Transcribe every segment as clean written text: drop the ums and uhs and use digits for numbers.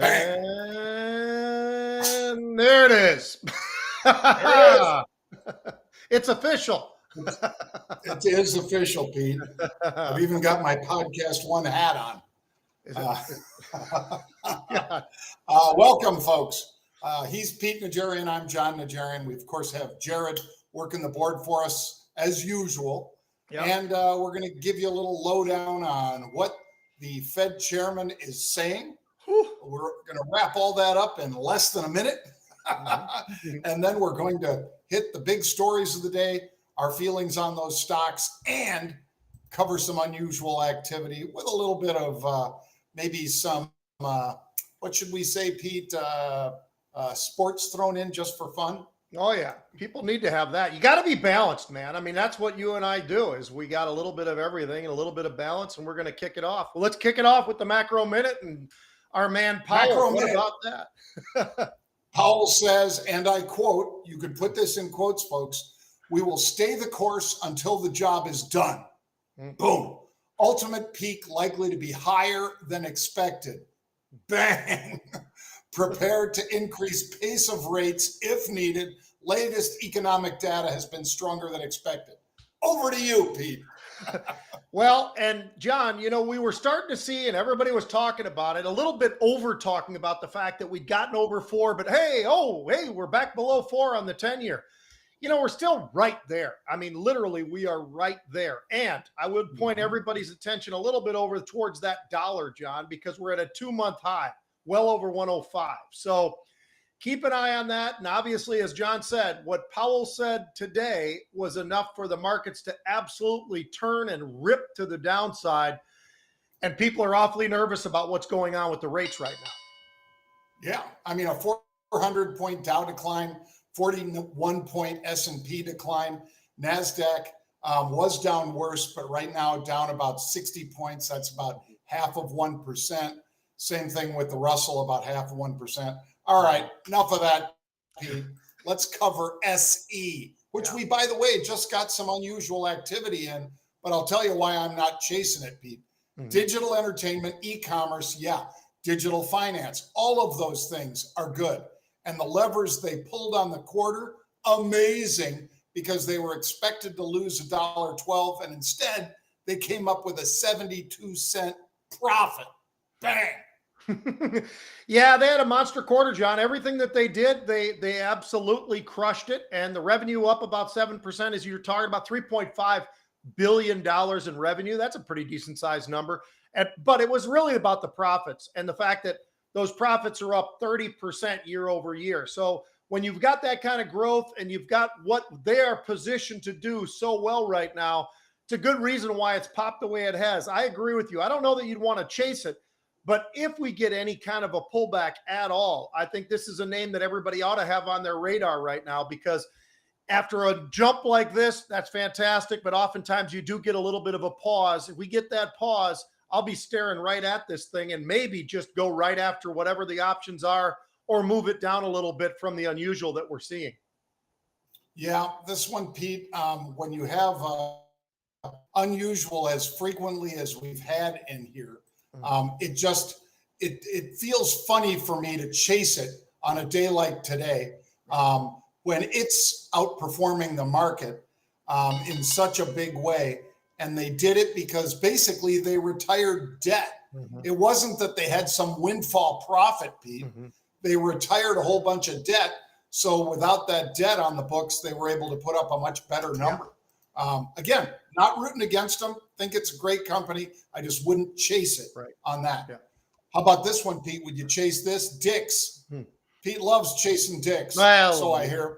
Bang. And there it is. There It's official. it is official, Pete. I've even got my podcast one hat on. Yeah. Welcome, folks. He's Pete Najarian. I'm John Najarian. We, of course, have Jared working the board for us as usual. Yep. And we're going to give you a little lowdown on what the Fed chairman is saying. Whew. We're going to wrap all that up in less than a minute. And then we're going to hit the big stories of the day, our feelings on those stocks, and cover some unusual activity with a little bit of maybe some, what should we say, Pete, sports thrown in just for fun. Oh, yeah. People need to have that. You got to be balanced, man. I mean, that's what you and I do is we got a little bit of everything and a little bit of balance, and we're going to kick it off. Well, let's kick it off with the macro minute and our man Powell. What about that? Powell says, and I quote, you could put this in quotes, folks, "We will stay the course until the job is done." Boom. Ultimate peak likely to be higher than expected. Bang. Prepared to increase pace of rates if needed. Latest economic data has been stronger than expected. Over to you, Pete. Well, and John, you know, we were starting to see, and everybody was talking about it, a little bit over talking about the fact that we'd gotten over 4, but hey, we're back below 4 on the 10-year. You know, we're still right there. I mean, literally, we are right there. And I would point everybody's attention a little bit over towards that dollar, John, because we're at a 2-month high, well over 105. So keep an eye on that. And obviously, as John said, what Powell said today was enough for the markets to absolutely turn and rip to the downside. And people are awfully nervous about what's going on with the rates right now. Yeah. I mean, a 400-point Dow decline, 41-point S&P decline. NASDAQ was down worse, but right now down about 60 points. That's about half of 1%. Same thing with the Russell, about half of 1%. All right, enough of that, Pete. Let's cover SE, which we, by the way, just got some unusual activity in, but I'll tell you why I'm not chasing it, Pete. Digital entertainment, e-commerce, digital finance, all of those things are good. And the levers they pulled on the quarter, amazing, because they were expected to lose $1.12, and instead they came up with a 72-cent profit. Bang. Yeah, they had a monster quarter, John. Everything that they did, they absolutely crushed it. And the revenue up about 7%, as you're talking about, $3.5 billion in revenue. That's a pretty decent sized number. But it was really about the profits and the fact that those profits are up 30% year over year. So when you've got that kind of growth and you've got what they're positioned to do so well right now, it's a good reason why it's popped the way it has. I agree with you. I don't know that you'd want to chase it. But if we get any kind of a pullback at all, I think this is a name that everybody ought to have on their radar right now, because after a jump like this, that's fantastic. But oftentimes you do get a little bit of a pause. If we get that pause, I'll be staring right at this thing and maybe just go right after whatever the options are or move it down a little bit from the unusual that we're seeing. Yeah, this one, Pete, when you have unusual as frequently as we've had in here, it feels funny for me to chase it on a day like today when it's outperforming the market in such a big way. And they did it because basically they retired debt. It wasn't that they had some windfall profit, Pete. They retired a whole bunch of debt. So without that debt on the books, they were able to put up a much better number. Again, not rooting against them. Think it's a great company. I just wouldn't chase it on that. How about this one, Pete? Would you chase this? Dicks. Pete loves chasing dicks. Well, so I hear.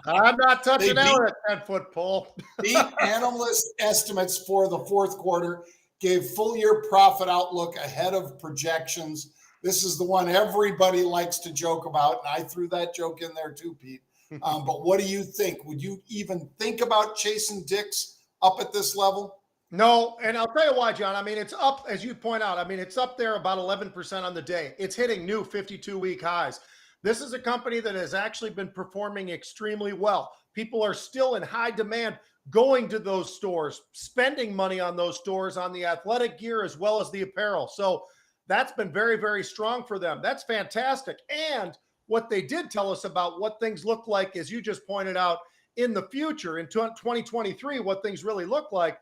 I'm not touching out at 10-foot pole. Beat analyst estimates for the fourth quarter, gave full year profit outlook ahead of projections. This is the one everybody likes to joke about. And I threw that joke in there too, Pete. But what do you think? Would you even think about chasing dicks up at this level? No, and I'll tell you why, John. I mean, it's up, as you point out. I mean, it's up there about 11% on the day. It's hitting new 52-week highs. This is a company that has actually been performing extremely well. People are still in high demand going to those stores, spending money on those stores, on the athletic gear as well as the apparel. So That's been very, very strong for them. That's fantastic. And what they did tell us about what things look like, as you just pointed out, in the future, in 2023, what things really look like,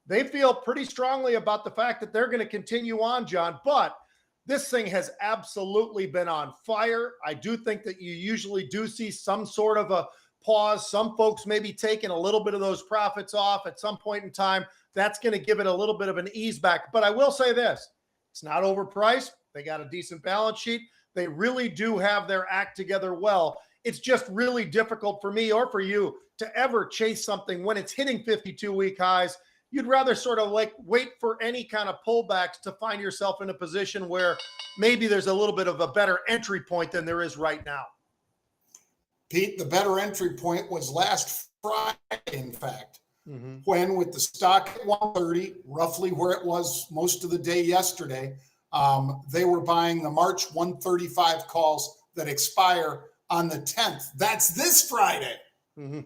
they feel pretty strongly about the fact that they're going to continue on, John. But this thing has absolutely been on fire. I do think that you usually do see some sort of a pause. Some folks may be taking a little bit of those profits off at some point in time. That's going to give it a little bit of an ease back. But I will say this, it's not overpriced. They got a decent balance sheet. They really do have their act together well. It's just really difficult for me or for you to ever chase something when it's hitting 52-week highs. You'd rather sort of like wait for any kind of pullbacks to find yourself in a position where maybe there's a little bit of a better entry point than there is right now. Pete, the better entry point was last Friday, in fact, when with the stock at 130, roughly where it was most of the day yesterday, they were buying the March 135 calls that expire on the 10th. That's this Friday.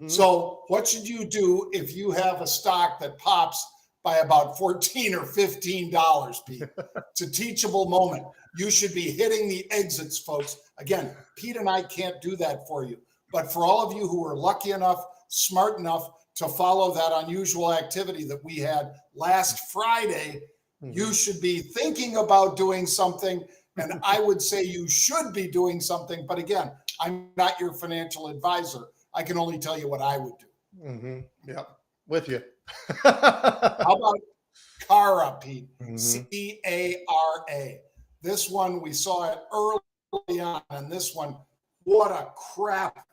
So what should you do if you have a stock that pops by about $14 or $15, Pete? It's a teachable moment. You should be hitting the exits, folks. Again, Pete and I can't do that for you. But for all of you who are lucky enough, smart enough to follow that unusual activity that we had last Friday, you should be thinking about doing something. And I would say you should be doing something. But again, I'm not your financial advisor. I can only tell you what I would do. Yep, with you. How about Cara, Pete? C-A-R-A. This one, we saw it early on, and this one, what a crap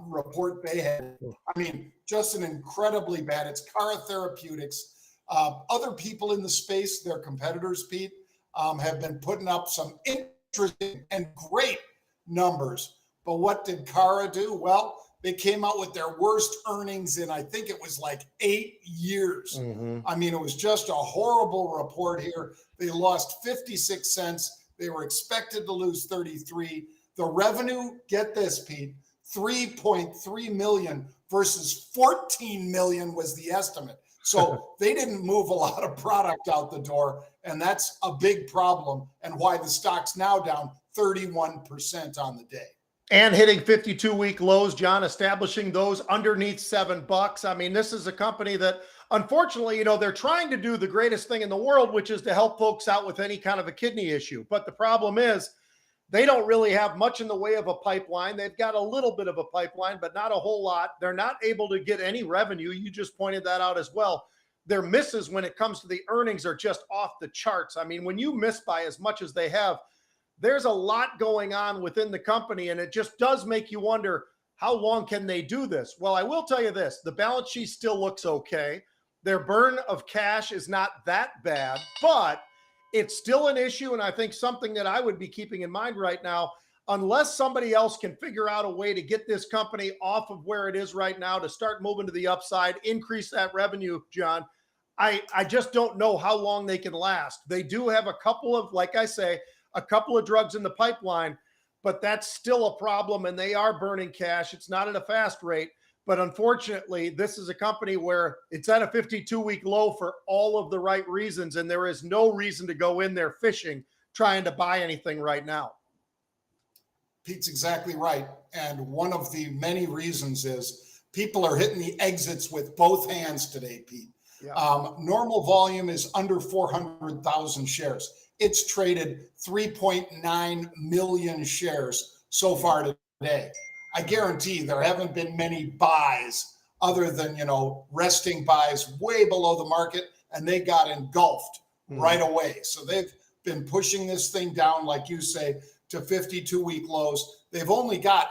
report they had. I mean, just an incredibly bad. It's Cara Therapeutics. Other people in the space, their competitors, Pete, have been putting up some interesting and great numbers. But what did Cara do? Well, they came out with their worst earnings in, I think it was like 8 years. I mean, it was just a horrible report here. They lost 56 cents. They were expected to lose 33. The revenue, get this, Pete, 3.3 million versus 14 million was the estimate. So they didn't move a lot of product out the door, and that's a big problem, and why the stock's now down 31% on the day. And hitting 52-week lows, John, establishing those underneath $7. I mean, this is a company that, unfortunately, you know, they're trying to do the greatest thing in the world, which is to help folks out with any kind of a kidney issue. But the problem is they don't really have much in the way of a pipeline. They've got a little bit of a pipeline, but not a whole lot. They're not able to get any revenue. You just pointed that out as well. Their misses when it comes to the earnings are just off the charts. I mean, when you miss by as much as they have, there's a lot going on within the company, and it just does make you wonder, how long can they do this? Well, I will tell you this, the balance sheet still looks okay. Their burn of cash is not that bad, but it's still an issue, and I think something that I would be keeping in mind right now, unless somebody else can figure out a way to get this company off of where it is right now to start moving to the upside, increase that revenue, John, I just don't know how long they can last. They do have a couple of, like I say, a couple of drugs in the pipeline, but that's still a problem, and they are burning cash. It's not at a fast rate, but unfortunately, this is a company where it's at a 52-week low for all of the right reasons, and there is no reason to go in there fishing, trying to buy anything right now. Pete's exactly right, and one of the many reasons is people are hitting the exits with both hands today, Pete. Yeah. Normal volume is under 400,000 shares. It's traded 3.9 million shares so far today. I guarantee there haven't been many buys other than, you know, resting buys way below the market, and they got engulfed right away. So they've been pushing this thing down, like you say, to 52-week lows. They've only got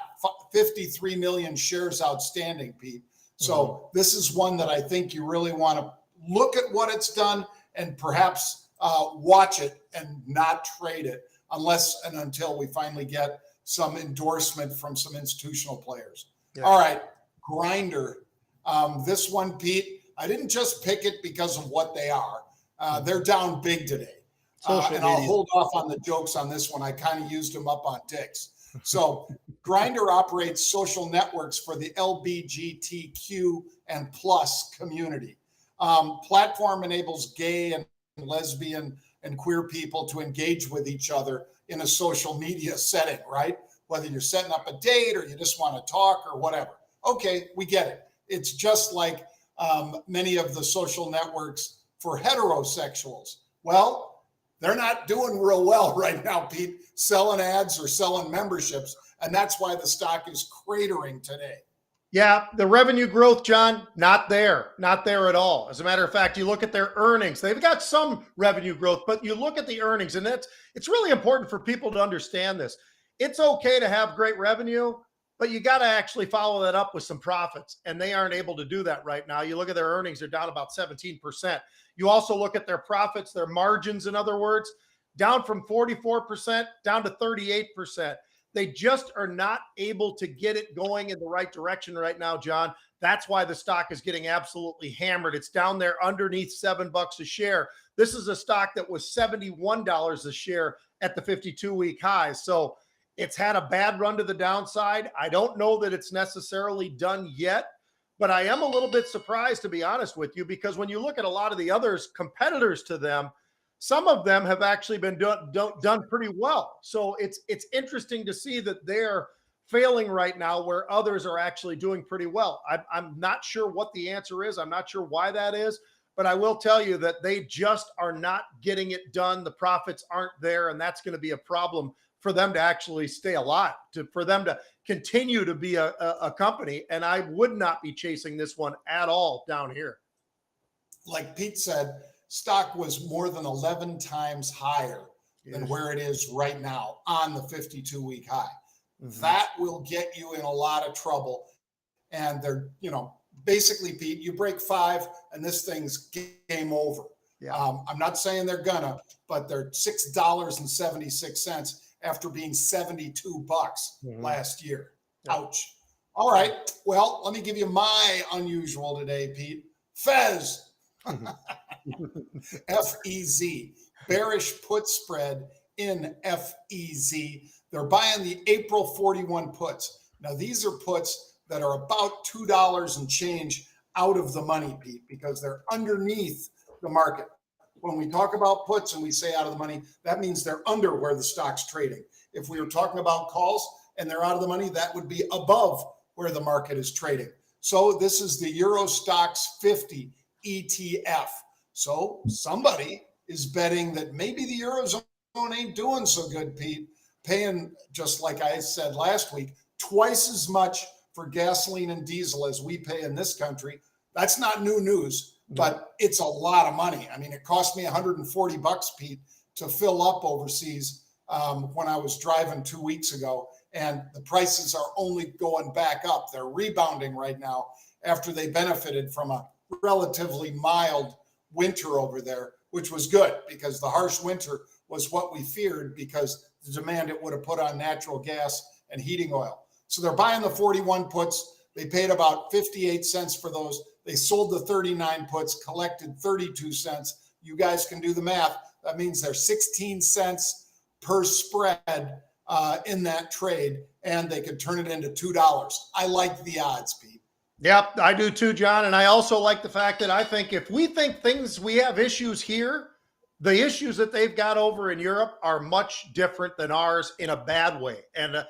53 million shares outstanding, Pete. So this is one that I think you really want to look at what it's done and perhaps watch it and not trade it unless and until we finally get some endorsement from some institutional players. Yeah. All right, Grindr. This one, Pete, I didn't just pick it because of what they are. They're down big today. And I'll hold off on the jokes on this one. I kind of used them up on dicks. So Grindr operates social networks for the LGBTQ and plus community. Platform enables gay and lesbian and queer people to engage with each other in a social media setting, right? Whether you're setting up a date or you just want to talk or whatever. Okay, we get it. It's just like many of the social networks for heterosexuals. Well, they're not doing real well right now, Pete, selling ads or selling memberships. And that's why the stock is cratering today. Yeah, the revenue growth, John, not there at all. As a matter of fact, you look at their earnings, they've got some revenue growth, but you look at the earnings, and it's really important for people to understand this. It's okay to have great revenue, but you got to actually follow that up with some profits, and they aren't able to do that right now. You look at their earnings, they're down about 17%. You also look at their profits, their margins, in other words, down from 44% down to 38%. They just are not able to get it going in the right direction right now, John. That's why the stock is getting absolutely hammered. It's down there underneath $7 a share. This is a stock that was $71 a share at the 52-week highs. So it's had a bad run to the downside. I don't know that it's necessarily done yet, but I am a little bit surprised, to be honest with you, because when you look at a lot of the others, competitors to them, some of them have actually been done pretty well. So it's interesting to see that they're failing right now where others are actually doing pretty well. I'm not sure what the answer is. I'm not sure why that is, but I will tell you that they just are not getting it done. The profits aren't there, and that's going to be a problem for them to actually stay alive, for them to continue to be a company. And I would not be chasing this one at all down here. Like Pete said, stock was more than 11 times higher than where it is right now on the 52-week high. Mm-hmm. That will get you in a lot of trouble. And they're, basically, Pete, you break 5 and this thing's game over. Yeah. I'm not saying they're gonna, but they're $6.76 after being $72 last year. Yeah. Ouch. All right. Well, let me give you my unusual today, Pete. Fez. FEZ, bearish put spread in FEZ. They're buying the April 41 puts. Now, these are puts that are about $2 and change out of the money, Pete, because they're underneath the market. When we talk about puts and we say out of the money, that means they're under where the stock's trading. If we were talking about calls and they're out of the money, that would be above where the market is trading. So this is the Euro Stocks 50 ETF. So somebody is betting that maybe the Eurozone ain't doing so good, Pete, paying, just like I said last week, twice as much for gasoline and diesel as we pay in this country. That's not new news, but it's a lot of money. I mean, it cost me $140, Pete, to fill up overseas when I was driving 2 weeks ago. And the prices are only going back up. They're rebounding right now after they benefited from a relatively mild winter over there, which was good because the harsh winter was what we feared because the demand it would have put on natural gas and heating oil. So they're buying the 41 puts. They paid about 58 cents for those. They sold the 39 puts, collected 32 cents. You guys can do the math. That means they're 16 cents per spread in that trade, and they could turn it into $2. I like the odds, Pete. Yep, I do too, John. And I also like the fact that I think if we think we have issues here, the issues that they've got over in Europe are much different than ours in a bad way. And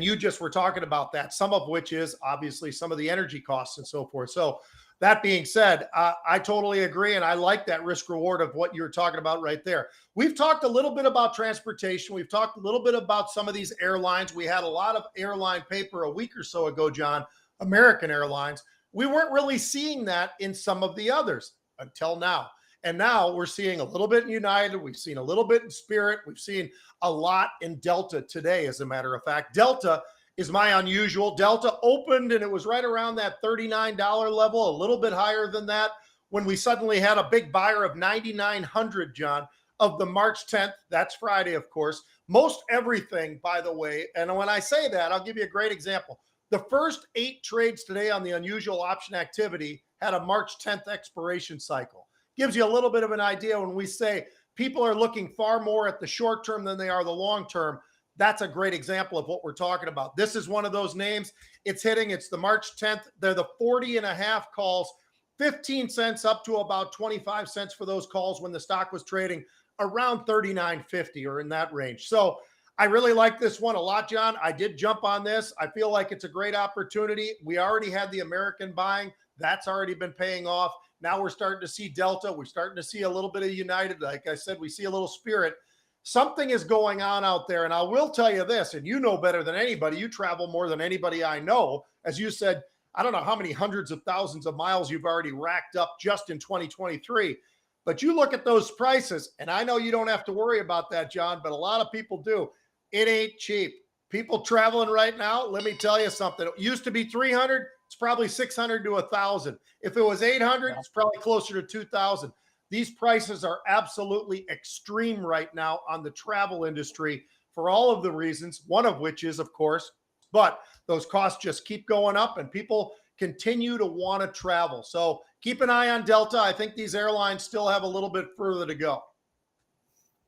you just were talking about that, some of which is obviously some of the energy costs and so forth. So that being said, I totally agree. And I like that risk reward of what you're talking about right there. We've talked a little bit about transportation. We've talked a little bit about some of these airlines. We had a lot of airline paper a week or so ago, John. American Airlines. We weren't really seeing that in some of the others until now. And now we're seeing a little bit in United. We've seen a little bit in Spirit. We've seen a lot in Delta today, as a matter of fact. Delta is my unusual. Delta opened and it was right around that $39 level, a little bit higher than that, when we suddenly had a big buyer of 9,900, John, of the March 10th. That's Friday, of course. Most everything, by the way, and when I say that, I'll give you a great example. The first 8 trades today on the unusual option activity had a March 10th expiration cycle. Gives you a little bit of an idea when we say people are looking far more at the short term than they are the long term. That's a great example of what we're talking about. This is one of those names. It's hitting. It's the March 10th. They're the 40.5 calls, 15 cents up to about 25 cents for those calls when the stock was trading around 39.50 or in that range. So I really like this one a lot, John. I did jump on this. I feel like it's a great opportunity. We already had the American buying. That's already been paying off. Now we're starting to see Delta. We're starting to see a little bit of United. Like I said, we see a little Spirit. Something is going on out there. And I will tell you this, and you know better than anybody. You travel more than anybody I know. As you said, I don't know how many hundreds of thousands of miles you've already racked up just in 2023. But you look at those prices, and I know you don't have to worry about that, John, but a lot of people do. It ain't cheap. People traveling right now, let me tell you something. It used to be 300. It's probably 600 to 1,000. If it was 800, it's probably closer to 2,000. These prices are absolutely extreme right now on the travel industry for all of the reasons, one of which is, of course, but those costs just keep going up and people continue to want to travel. So keep an eye on Delta. I think these airlines still have a little bit further to go.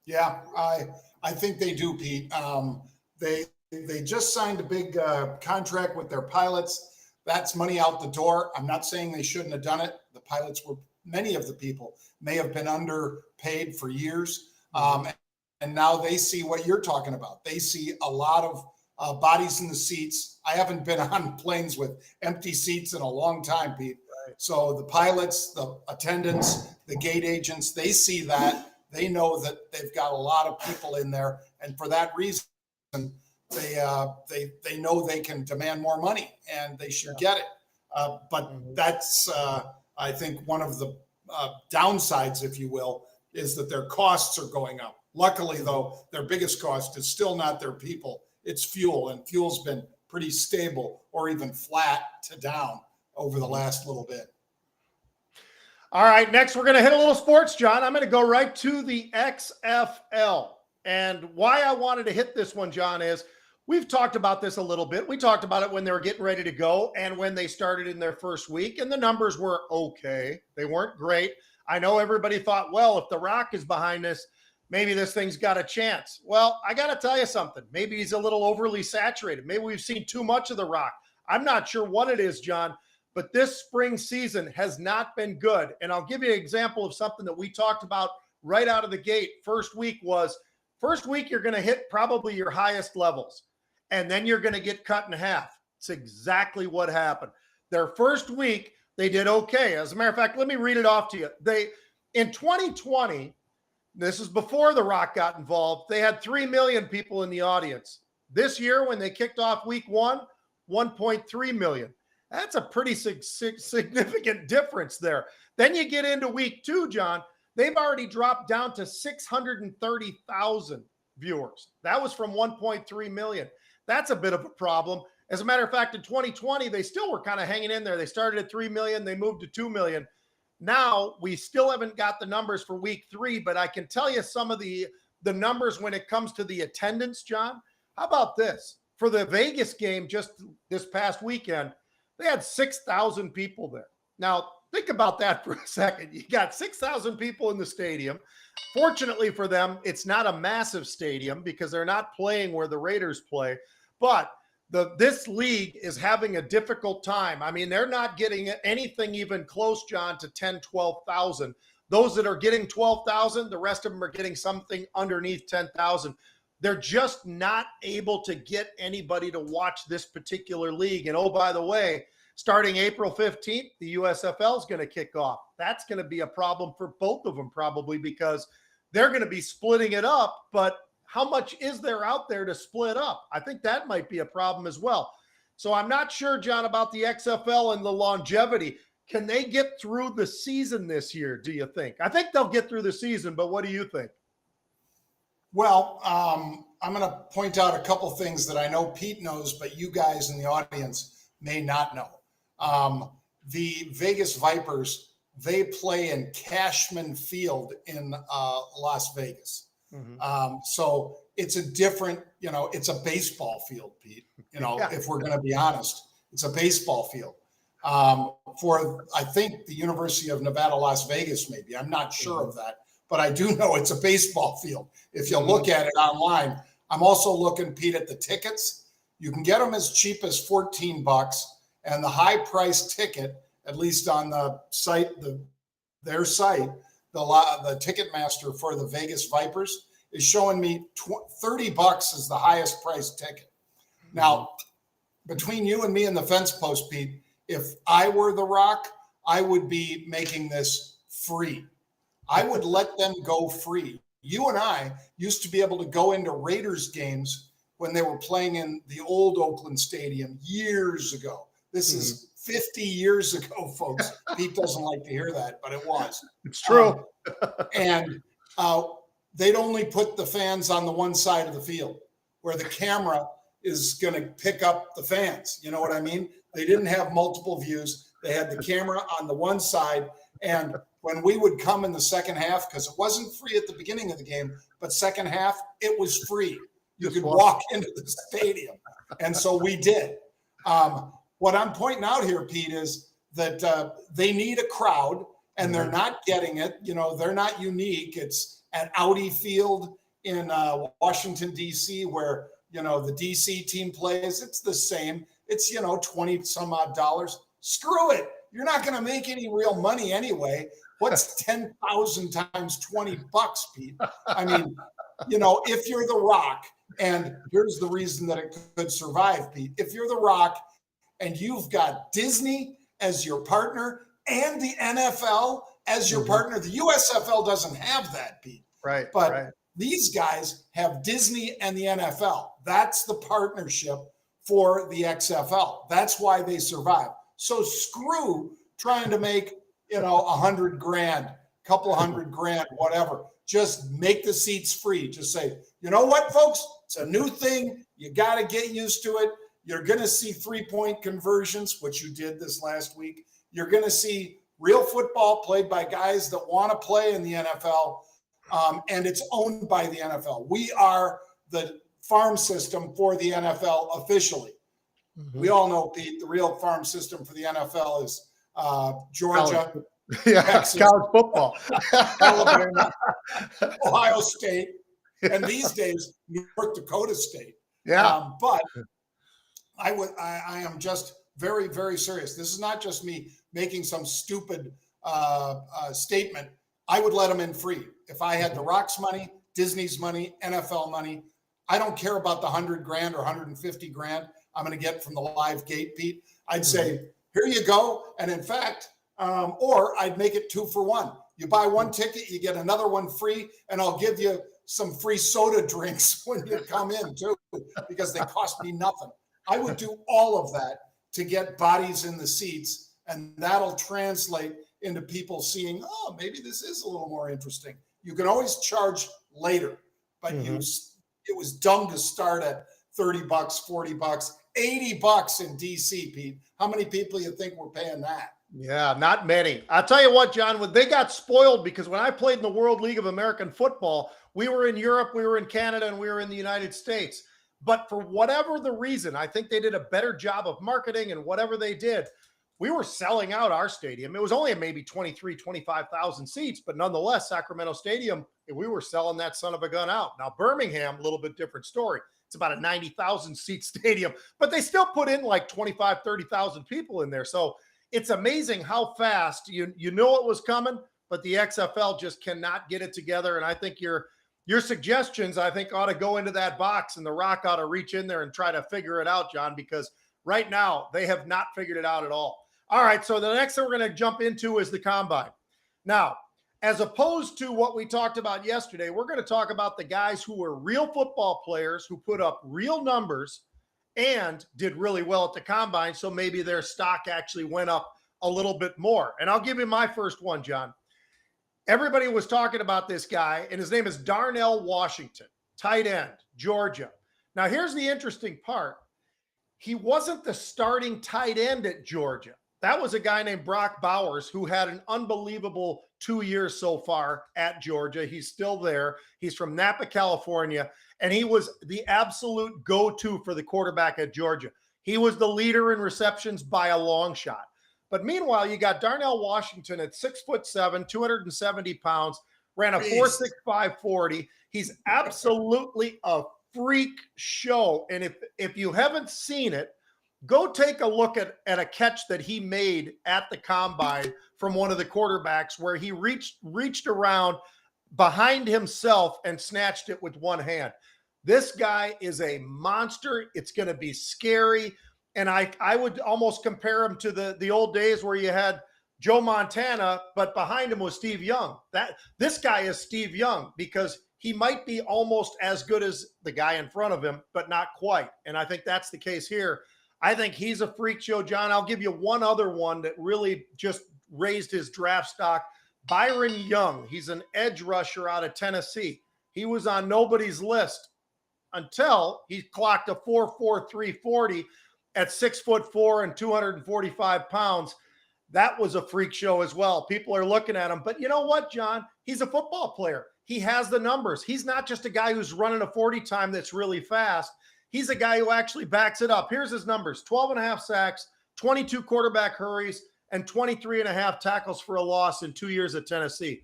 Yeah, I think they do, Pete. They just signed a big contract with their pilots. That's money out the door. I'm not saying they shouldn't have done it. The pilots were, many of the people may have been underpaid for years. And now they see what you're talking about. They see a lot of bodies in the seats. I haven't been on planes with empty seats in a long time, Pete. Right. So the pilots, the attendants, the gate agents, they see that. They know that they've got a lot of people in there. And for that reason, they know they can demand more money and they should get it. But that's, I think, one of the downsides, if you will, is that their costs are going up. Luckily, though, their biggest cost is still not their people. It's fuel, and fuel's been pretty stable or even flat to down over the last little bit. All right, next we're going to hit a little sports, John. I'm going to go right to the XFL. And why I wanted to hit this one, John, is we've talked about this a little bit. We talked about it when they were getting ready to go and when they started in their first week, and the numbers were okay. They weren't great. I know everybody thought, well, if The Rock is behind this, maybe this thing's got a chance. Well, I got to tell you something. Maybe he's a little overly saturated. Maybe we've seen too much of The Rock. I'm not sure what it is, John, but this spring season has not been good. And I'll give you an example of something that we talked about right out of the gate. First week, you're going to hit probably your highest levels, and then you're going to get cut in half. It's exactly what happened. Their first week, they did okay. As a matter of fact, let me read it off to you. In 2020, this is before The Rock got involved, they had 3 million people in the audience. This year, when they kicked off week 1, 1.3 million. That's a pretty significant difference there. Then you get into week 2, John. They've already dropped down to 630,000 viewers. That was from 1.3 million. That's a bit of a problem. As a matter of fact, in 2020, they still were kind of hanging in there. They started at 3 million. They moved to 2 million. Now, we still haven't got the numbers for week 3, but I can tell you some of the numbers when it comes to the attendance, John. How about this? For the Vegas game just this past weekend, they had 6,000 people there. Now, think about that for a second. You got 6,000 people in the stadium. Fortunately for them, it's not a massive stadium because they're not playing where the Raiders play. But this league is having a difficult time. I mean, they're not getting anything even close, John, to 10, 12,000. Those that are getting 12,000, the rest of them are getting something underneath 10,000. They're just not able to get anybody to watch this particular league. And oh, by the way, starting April 15th, the USFL is going to kick off. That's going to be a problem for both of them probably because they're going to be splitting it up. But how much is there out there to split up? I think that might be a problem as well. So I'm not sure, John, about the XFL and the longevity. Can they get through the season this year, do you think? I think they'll get through the season, but what do you think? Well, I'm going to point out a couple things that I know Pete knows, but you guys in the audience may not know. The Vegas Vipers, they play in Cashman Field in Las Vegas. So it's a different, it's a baseball field, Pete. If we're going to be honest, it's a baseball field. For, I think, the University of Nevada, Las Vegas, maybe. I'm not sure of that. But I do know it's a baseball field. If you look at it online, I'm also looking, Pete, at the tickets. You can get them as cheap as $14, and the high price ticket, at least on the site, their site, the Ticketmaster for the Vegas Vipers is showing me $30 is the highest priced ticket. Now, between you and me and the fence post, Pete, if I were The Rock, I would be making this free. I would let them go free. You and I used to be able to go into Raiders games when they were playing in the old Oakland Stadium years ago. This is 50 years ago, folks. Pete doesn't like to hear that, but it was. It's true. And they'd only put the fans on the one side of the field where the camera is going to pick up the fans. You know what I mean? They didn't have multiple views. They had the camera on the one side. And when we would come in the second half, because it wasn't free at the beginning of the game, but second half, it was free. You could walk into the stadium. And so we did. What I'm pointing out here, Pete, is that they need a crowd, and they're not getting it. You know, they're not unique. It's at Audi Field in Washington, D.C., where, you know, the D.C. team plays. It's the same. It's, you know, 20 some odd dollars. Screw it. You're not going to make any real money anyway. What's 10,000 times $20, Pete? I mean, you know, if you're The Rock, and here's the reason that it could survive, Pete. If you're The Rock and you've got Disney as your partner and the NFL as your partner, the USFL doesn't have that, Pete. Right. But these guys have Disney and the NFL. That's the partnership for the XFL. That's why they survive. So screw trying to make, you know, $100 grand, couple $100 grand, whatever. Just make the seats free. Just say, you know what, folks? It's a new thing. You got to get used to it. You're going to see 3-point conversions, which you did this last week. You're going to see real football played by guys that want to play in the NFL, and it's owned by the NFL. We are the farm system for the NFL officially. We all know, Pete, the real farm system for the NFL is Georgia, Texas, college football, Alabama, Ohio State, and these days North Dakota State. But I am just very, very serious. This is not just me making some stupid statement. I would let them in free. If I had The Rock's money, Disney's money, NFL money, I don't care about the 100 grand or 150 grand I'm going to get from the live gate, Pete. I'd say, here you go. And in fact, or I'd make it 2 for 1. You buy one ticket, you get another one free, and I'll give you some free soda drinks when you come in too, because they cost me nothing. I would do all of that to get bodies in the seats, and that'll translate into people seeing, oh, maybe this is a little more interesting. You can always charge later, but it was dumb to start at $30, $40, $80 in DC, Pete. How many people you think were paying that? Yeah, not many. I'll tell you what, John, when they got spoiled, because when I played in the World League of American Football, we were in Europe, we were in Canada, and we were in the United States. But for whatever the reason, I think they did a better job of marketing, and whatever they did, we were selling out our stadium. It was only maybe 23, 25,000 seats, but nonetheless, Sacramento Stadium, we were selling that son of a gun out. Now, Birmingham, a little bit different story. It's about a 90,000 seat stadium, but they still put in like 25, 30,000 people in there. So it's amazing how fast you know it was coming, but the XFL just cannot get it together. And I think your suggestions, I think, ought to go into that box, and The Rock ought to reach in there and try to figure it out, John, because right now they have not figured it out at all. All right, so the next thing we're going to jump into is the combine. Now, as opposed to what we talked about yesterday, we're going to talk about the guys who were real football players who put up real numbers and did really well at the combine, so maybe their stock actually went up a little bit more. And I'll give you my first one, John. Everybody was talking about this guy, and his name is Darnell Washington, tight end, Georgia. Now, here's the interesting part. He wasn't the starting tight end at Georgia. That was a guy named Brock Bowers, who had an unbelievable 2 years so far at Georgia. He's still there. He's from Napa, California, and he was the absolute go-to for the quarterback at Georgia. He was the leader in receptions by a long shot. But meanwhile, you got Darnell Washington at 6'7", 270 pounds, ran a 4.65 40. He's absolutely a freak show. And if you haven't seen it, Go take a look at a catch that he made at the combine from one of the quarterbacks where he reached around behind himself and snatched it with one hand. This guy is a monster. It's going to be scary. And I would almost compare him to the old days where you had Joe Montana, but behind him was Steve Young. This guy is Steve Young because he might be almost as good as the guy in front of him, but not quite. And I think that's the case here. I think he's a freak show, John. I'll give you one other one that really just raised his draft stock. Byron Young. He's an edge rusher out of Tennessee. He was on nobody's list until he clocked a 4.43 40 at 6'4" and 245 pounds. That was a freak show as well. People are looking at him. But you know what, John? He's a football player. He has the numbers. He's not just a guy who's running a 40 time that's really fast. He's a guy who actually backs it up. Here's his numbers: 12 and a half sacks, 22 quarterback hurries, and 23 and a half tackles for a loss in 2 years at Tennessee.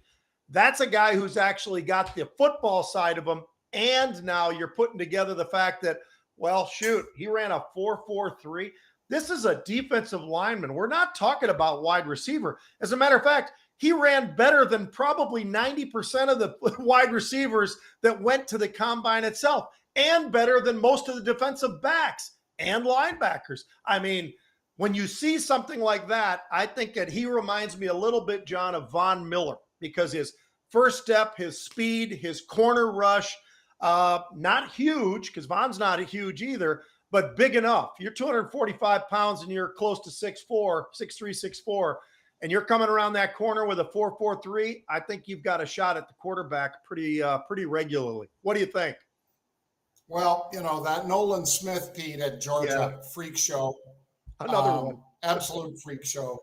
That's a guy who's actually got the football side of him. And now you're putting together the fact that, well, shoot, he ran a 4.43. This is a defensive lineman. We're not talking about wide receiver. As a matter of fact, he ran better than probably 90% of the wide receivers that went to the combine itself, and better than most of the defensive backs and linebackers. I mean, when you see something like that, I think that he reminds me a little bit, John, of Von Miller, because his first step, his speed, his corner rush, not huge, because Von's not huge either, but big enough. You're 245 pounds and you're close to 6'4", 6'3", 6'4", and you're coming around that corner with a 4.43. I think you've got a shot at the quarterback pretty regularly. What do you think? Well, you know, that Nolan Smith, Pete, at Georgia, freak show. Another one. Absolute freak show.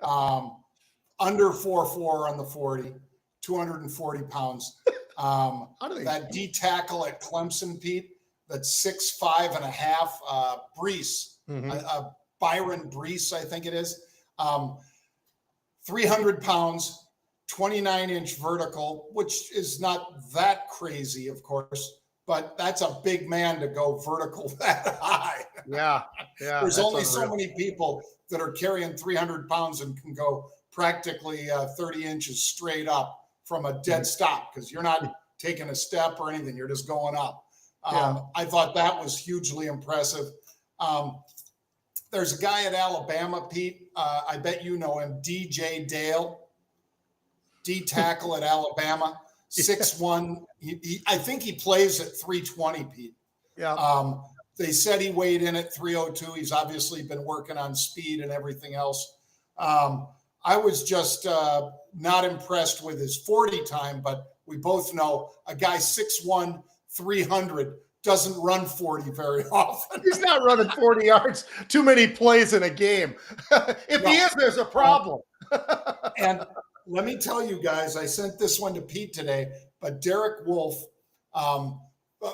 Under 4.4 on the 40, 240 pounds. That D tackle at Clemson, Pete, that's 6'5" and a half, Brees, Byron Brees, I think it is. 300 pounds, 29-inch vertical, which is not that crazy, of course, but that's a big man to go vertical that high. Yeah. There's only so many people that are carrying 300 pounds and can go practically 30 inches straight up from a dead stop, because you're not taking a step or anything. You're just going up. I thought that was hugely impressive. There's a guy at Alabama, Pete. I bet you know him, DJ Dale, D tackle at Alabama, 6'1". I think he plays at 320, Pete. Yeah. They said he weighed in at 302. He's obviously been working on speed and everything else. I was just not impressed with his 40 time, but we both know a guy 6'1", 300 doesn't run 40 very often. He's not running 40 yards too many plays in a game. If he is, there's a problem. And let me tell you guys, I sent this one to Pete today, but Derek Wolfe,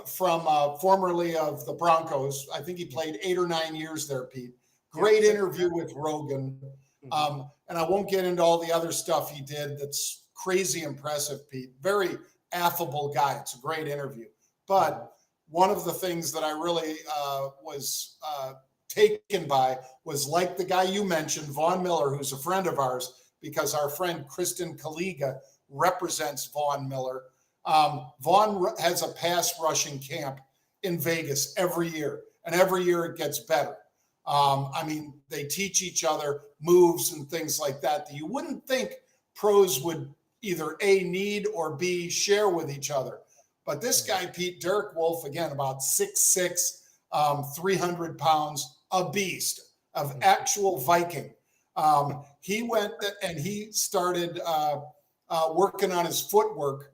from formerly of the Broncos, I think he played 8 or 9 years there, Pete. Great interview with Rogan. And I won't get into all the other stuff he did that's crazy impressive, Pete. Very affable guy. It's a great interview. But one of the things that I really was taken by was, like the guy you mentioned, Von Miller, who's a friend of ours, because our friend Kristen Kaliga represents Von Miller. Von has a pass rushing camp in Vegas every year, and every year it gets better. I mean, they teach each other moves and things like that you wouldn't think pros would either A, need, or B, share with each other. But this guy, Pete, Derek Wolfe, again, about 6'6", 300 pounds, a beast of actual Viking. He went and he started working on his footwork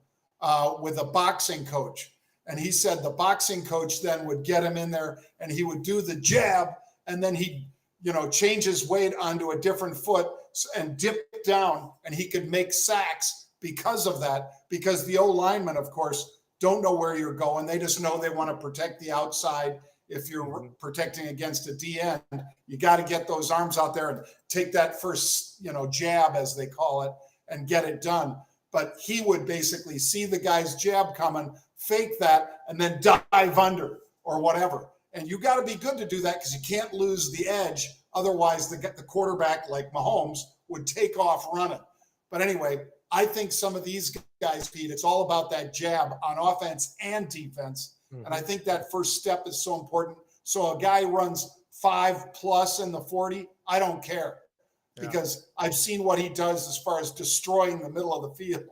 with a boxing coach. And he said the boxing coach then would get him in there and he would do the jab, and then he'd, change his weight onto a different foot and dip down, and he could make sacks because of that, because the O-linemen, of course, don't know where you're going. They just know they want to protect the outside. If you're protecting against a D-end, you got to get those arms out there and take that first, jab, as they call it, and get it done. But he would basically see the guy's jab coming, fake that, and then dive under or whatever. And you got to be good to do that because you can't lose the edge. Otherwise, the quarterback like Mahomes would take off running. But anyway, I think some of these guys, Pete, it's all about that jab on offense and defense. Mm-hmm. And I think that first step is so important. So a guy runs 5+ in the 40, I don't care. Because I've seen what he does as far as destroying the middle of the field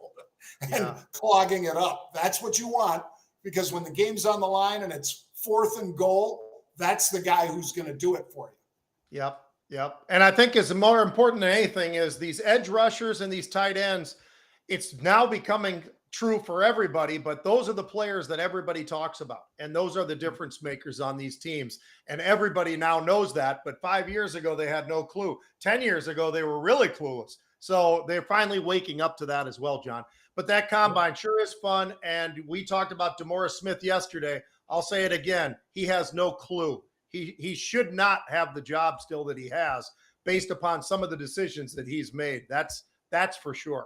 and clogging it up. That's what you want, because when the game's on the line and it's 4th and goal, that's the guy who's going to do it for you. Yep. And I think is more important than anything is these edge rushers and these tight ends. It's now becoming true for everybody, but those are the players that everybody talks about. And those are the difference makers on these teams. And everybody now knows that. But 5 years ago, they had no clue. 10 years ago, they were really clueless. So they're finally waking up to that as well, John. But that combine sure is fun. And we talked about DeMaurice Smith yesterday. I'll say it again. He has no clue. He should not have the job still that he has based upon some of the decisions that he's made. That's for sure.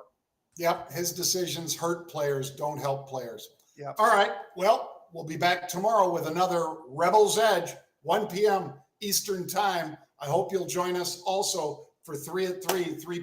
Yep, his decisions hurt players, don't help players. Yep. All right, well, we'll be back tomorrow with another Rebels Edge, 1 p.m. Eastern Time. I hope you'll join us also for 3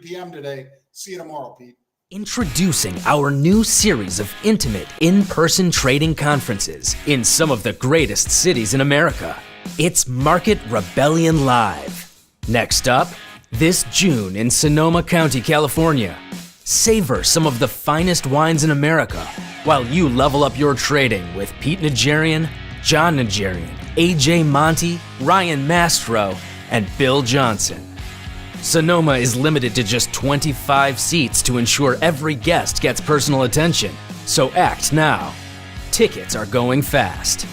p.m. today. See you tomorrow, Pete. Introducing our new series of intimate in-person trading conferences in some of the greatest cities in America. It's Market Rebellion Live. Next up, this June in Sonoma County, California. Savor some of the finest wines in America while you level up your trading with Pete Najarian, John Najarian, AJ Monty, Ryan Mastro, and Bill Johnson. Sonoma is limited to just 25 seats to ensure every guest gets personal attention, so act now. Tickets are going fast.